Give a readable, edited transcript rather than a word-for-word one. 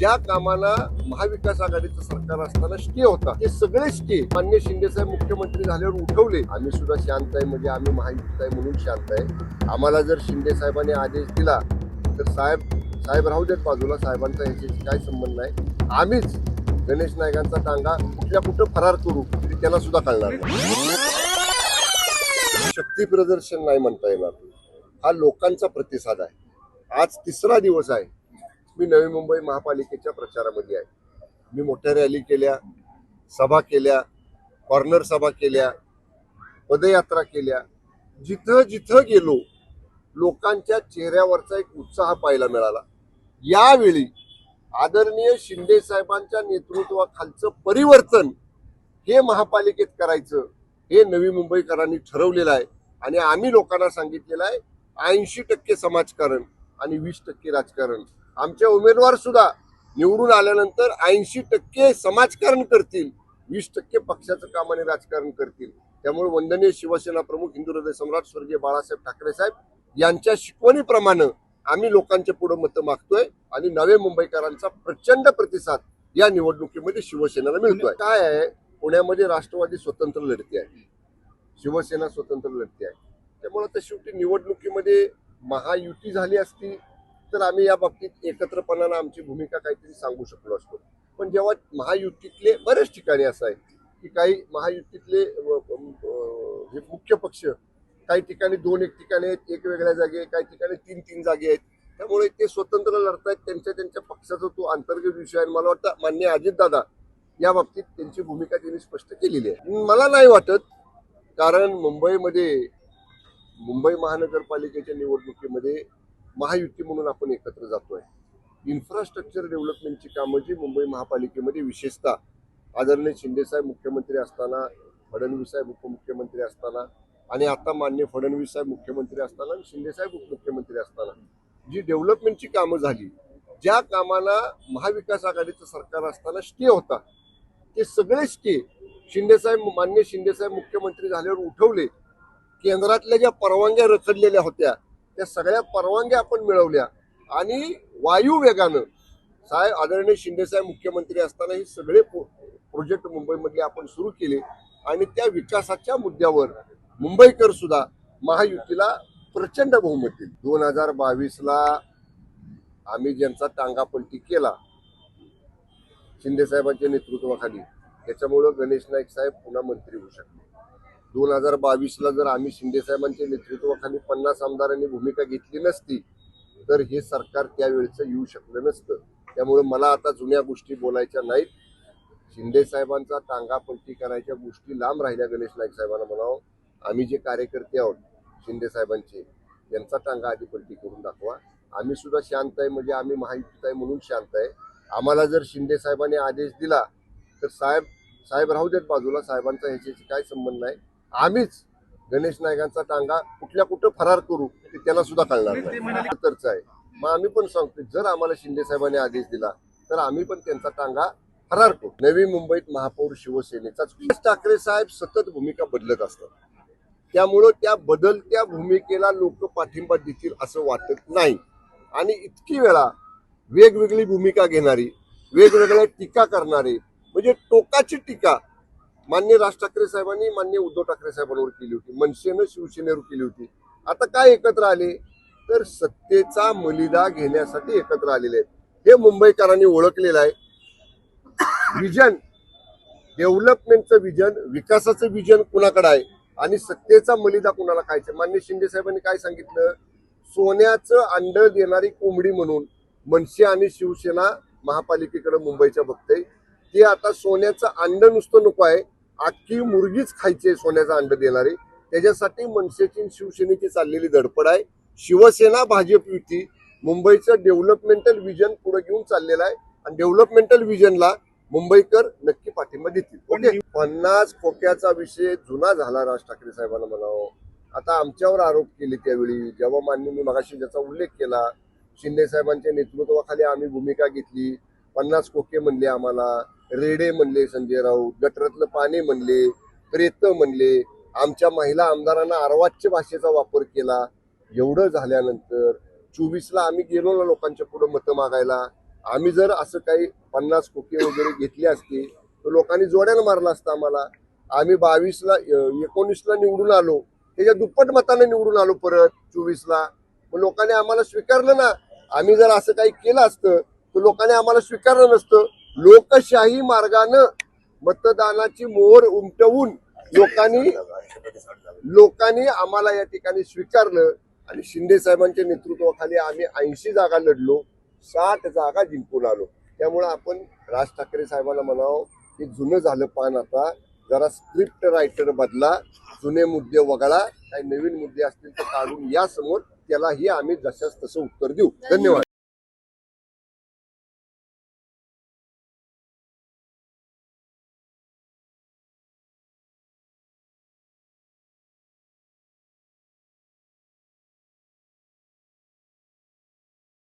ज्या कामाला महाविकास आघाडीचं सरकार असताना स्टे होता ते सगळे स्टे मान्य शिंदे साहेब मुख्यमंत्री झाल्यावर उठवले. आम्ही सुद्धा शांत आहे, म्हणजे आम्ही महायुतीत आहे म्हणून शांत आहे. आम्हाला जर शिंदे साहेबांनी आदेश दिला तर साहेब राहू देत बाजूला, साहेबांचा याच्याशी काय संबंध नाही. आम्हीच गणेश नाईकांचा टांगा कुठं फरार करू ते त्यांना सुद्धा कळणार नाही. शक्ती प्रदर्शन नाही म्हणता येणार, हा लोकांचा प्रतिसाद आहे. आज तिसरा दिवस आहे मी नवी मुंबई महापालिकेच्या प्रचारामध्ये आहे. मी मोठ्या रॅली केल्या, सभा केल्या, कॉर्नर सभा केल्या, पदयात्रा केल्या. जिथं जिथं गेलो लोकांच्या चेहऱ्यावरचा एक उत्साह पाहायला मिळाला. यावेळी आदरणीय शिंदे साहेबांच्या नेतृत्वाखालचं परिवर्तन हे महापालिकेत करायचं हे नवी मुंबईकरांनी ठरवलेलं आहे. आणि आम्ही लोकांना सांगितलेलं आहे 80% समाजकारण आणि 20% राजकारण. आमचे उमेदवार सुद्धा निवडून आल्यानंतर 80% समाजकारण करतील, 20% पक्षाचं काम आणि राजकारण करतील. त्यामुळे वंदनीय शिवसेना प्रमुख हिंदू हृदय सम्राट स्वर्गीय बाळासाहेब ठाकरे साहेब यांच्या शिकवणीप्रमाणे आम्ही लोकांच्या पुढे मतं मागतोय आणि नवे मुंबईकरांचा प्रचंड प्रतिसाद या निवडणुकीमध्ये शिवसेनेला मिळतोय. काय आहे, पुण्यामध्ये राष्ट्रवादी स्वतंत्र लढती आहे, शिवसेना स्वतंत्र लढती आहे. त्यामुळे तर शेवटी निवडणुकीमध्ये महायुती झाली असती तर आम्ही या बाबतीत एकत्रपणानं आमची भूमिका काहीतरी सांगू शकलो असतो. पण जेव्हा महायुतीतले बरेच ठिकाणी असं आहे की काही महायुतीतले हे मुख्य पक्ष काही ठिकाणी 2-1 ठिकाणी आहेत, एक वेगळ्या जागी आहे, काही ठिकाणी 3-3 जागी आहेत. त्यामुळे ते स्वतंत्र लढतायत, त्यांच्या पक्षाचा तो अंतर्गत विषय आहे. मला वाटतं माननीय अजितदादा या बाबतीत त्यांची भूमिका त्यांनी स्पष्ट केलेली आहे. मला नाही वाटत, कारण मुंबई महानगरपालिकेच्या निवडणुकीमध्ये महायुती म्हणून आपण एकत्र जातोय. इन्फ्रास्ट्रक्चर डेव्हलपमेंटची कामं जी मुंबई महापालिकेमध्ये विशेषतः आदरणीय शिंदे साहेब मुख्यमंत्री असताना, फडणवीस साहेब उपमुख्यमंत्री असताना आणि आता मान्य फडणवीस साहेब मुख्यमंत्री असताना आणि शिंदे साहेब उपमुख्यमंत्री असताना जी डेव्हलपमेंटची कामं झाली, ज्या कामाला महाविकास आघाडीचं सरकार असताना स्टे होता ते सगळे स्टे मान्य शिंदे साहेब मुख्यमंत्री झाल्यावर उठवले. केंद्रातल्या ज्या परवानग्या रखडलेल्या होत्या त्या सगळ्या परवानग्या आपण मिळवल्या आणि वायू वेगानं आदरणीय शिंदे साहेब मुख्यमंत्री असताना हे सगळे प्रोजेक्ट मुंबईमधले आपण सुरू केले. आणि त्या विकासाच्या मुद्द्यावर मुंबईकर सुद्धा महायुतीला प्रचंड बहुमत दिले. 2022ला आम्ही ज्यांचा टांगापलटी केला शिंदे साहेबांच्या नेतृत्वाखाली, त्याच्यामुळं गणेश नाईक साहेब पुन्हा मंत्री होऊ शकले. 2022ला जर आम्ही शिंदे साहेबांच्या नेतृत्वाखाली 50 आमदारांनी भूमिका घेतली नसती तर हे सरकार त्यावेळेचं येऊ शकलं नसतं. त्यामुळे मला आता जुन्या गोष्टी बोलायच्या नाहीत. शिंदे साहेबांचा टांगापलटी करायच्या गोष्टी लांब राहिल्या. गणेश नाईक साहेबांना म्हणावं, आम्ही जे कार्यकर्ते आहोत शिंदे साहेबांचे, यांचा टांगा आधी पलटी करून दाखवा. आम्ही सुद्धा शांत आहे, म्हणजे आम्ही महायुतीत आहे म्हणून शांत आहे. आम्हाला जर शिंदे साहेबांनी आदेश दिला तर साहेब राहू देत बाजूला, साहेबांचा ह्याच्याशी काय संबंध नाही. आम्हीच गणेश नाईकांचा टांगा कुठं फरार करू ते त्याला सुद्धा कळणार नाही. तरच आहे. मग आम्ही पण सांगतो, जर आम्हाला शिंदे साहेबांनी आदेश दिला तर आम्ही पण त्यांचा टांगा फरार करू. नवी मुंबईत महापौर शिवसेनेचाच. ठाकरे साहेब सतत भूमिका बदलत असतात, त्यामुळं त्या बदलत्या भूमिकेला लोक पाठिंबा देतील असं वाटत नाही. आणि इतकी वेळा वेगवेगळी भूमिका घेणारी, वेगवेगळ्या टीका करणारे, म्हणजे टोकाची टीका मान्य राज ठाकरे साहेबांनी मान्य उद्धव ठाकरे साहेबांवर केली होती, मनसेनं शिवसेनेवर केली होती. आता काय एकत्र आले तर सत्तेचा मलिदा घेण्यासाठी एकत्र आलेले आहेत. हे मुंबईकरांनी ओळखलेलं आहे. विजन, डेव्हलपमेंटचं विजन, विकासाचं विजन कुणाकडे आहे आणि सत्तेचा मलिदा कुणाला खायचं. मान्य शिंदे साहेबांनी काय सांगितलं, सोन्याचं अंड देणारी कोंबडी म्हणून मनसे आणि शिवसेना महापालिकेकडे मुंबईच्या बघते. ते आता सोन्याचं अंड नुसतं नको आहे, अख्खी मुर्गीच खायची सोन्याचं अंड देणारी. त्याच्यासाठी मनसेची शिवसेनेची चाललेली धडपड आहे. शिवसेना भाजप युती मुंबईचं डेव्हलपमेंटल विजन पुढे घेऊन चाललेलं आहे आणि डेव्हलपमेंटल विजनला मुंबईकर नक्की पाठिंबा देतील. ओके, 50 खोक्याचा विषय जुना झाला. राज ठाकरे साहेबांना म्हणावं, आता आमच्यावर आरोप केले त्यावेळी, जेव्हा मान्य मी मगाशी ज्याचा उल्लेख केला, शिंदे साहेबांच्या नेतृत्वाखाली आम्ही भूमिका घेतली, 50 खोके म्हणले आम्हाला, रेडे म्हणले संजय राऊत, गटरातलं पाणी म्हणले, प्रेत म्हणले, आमच्या महिला आमदारांना अर्वाच्य भाषेचा वापर केला. एवढं झाल्यानंतर 24ला आम्ही गेलो ना लोकांच्या पुढे मतं मागायला, आम्ही जर असं काही 50 खोके वगैरे घेतले असते तर लोकांनी जोड्यानं मारला असता आम्हाला. आम्ही 19ला निवडून आलो, त्याच्या दुप्पट मताने निवडून आलो परत 24ला. मग लोकांनी आम्हाला स्वीकारलं ना. आम्ही जर असं काही केलं असतं तर लोकांनी आम्हाला स्वीकारलं नसतं. लोकशाही मार्गानं मतदानाची मोहर उमटवून लोकांनी आम्हाला या ठिकाणी स्वीकारलं आणि शिंदे साहेबांच्या नेतृत्वाखाली आम्ही 80 जागा लढलो, 60 जागा जिंकून आलो. त्यामुळे आपण राज ठाकरे साहेबांना म्हणावं की जुनं झालं पान, आता जरा स्क्रिप्ट रायटर बदला, जुने मुद्दे वगळा, काही नवीन मुद्दे असतील तर काढून या समोर, त्यालाही आम्ही जशाच तसं उत्तर देऊ. धन्यवाद.